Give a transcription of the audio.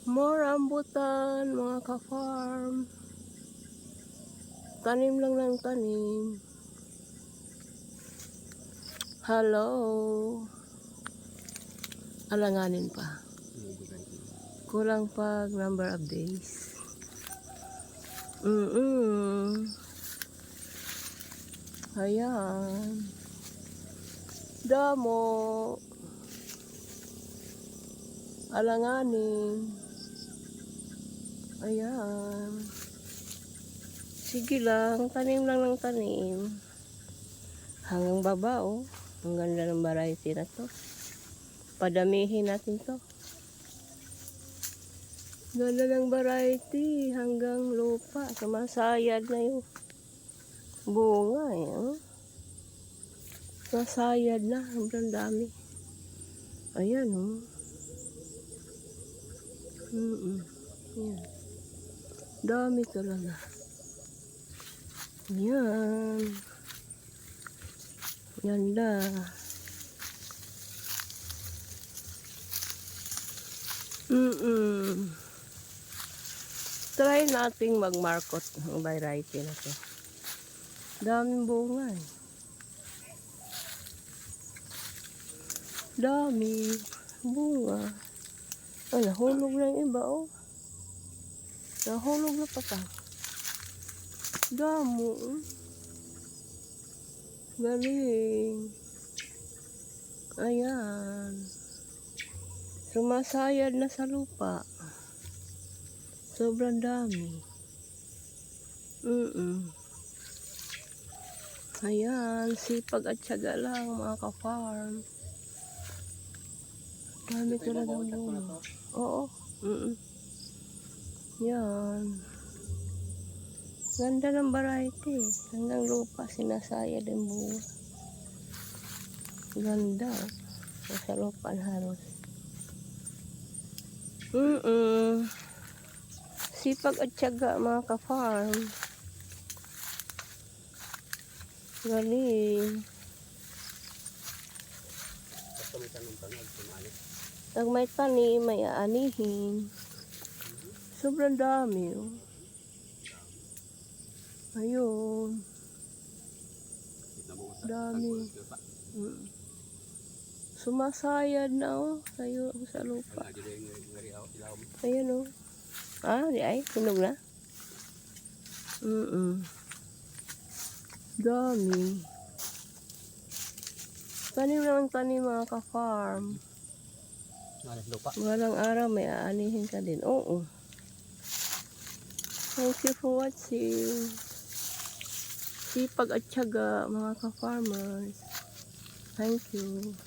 More rambutan, mga ka-farm. Tanim lang ng tanim. Hello. Alanganin pa. Kulang pa number of days. Ayan. Damo. Alanganin. Ayan. Sige lang, tanim lang ng tanim. Hanggang baba, oh. Ang ganda ng variety na to. Padamihin natin to. Ganda ng variety hanggang lupa. Sumasayad na yung bunga, eh. Oh. Sumasayad na. Sobrang dami. Ayan, oh. Ayan. Dami talaga. Ayan. Ganda. Try nating mag-market ng variety na to. Daming bunga, eh. Dami bunga. Ay, nahulog na yung iba, oh. Nahulog na pa pa. Damo. Galing. Ayan. Sumasayad na sa lupa. Sobrang dami. Ayan. Sipag at tiyaga lang, mga ka-farm. Dami talagang bunga. Oo. Yan. Ganda ng variety. Hanggang lupa, sinasayad ang bunga. Ganda. Nasa lupa halos. Sipag at tiyaga, mga ka-farm. Galing. Pag may tanim, may aanihin. Sobrang dami, oh. Ayun. Dami. Sumasayad na, oh. Tayo sa lupa. Ayan, oh. Di ay. Hinog na. Dami. Tanim lang tanim, mga ka-farm. Walang araw, may aanihin ka din. Oo. Thank you for watching. Sipag at tiyaga, mga ka-farmers. Thank you.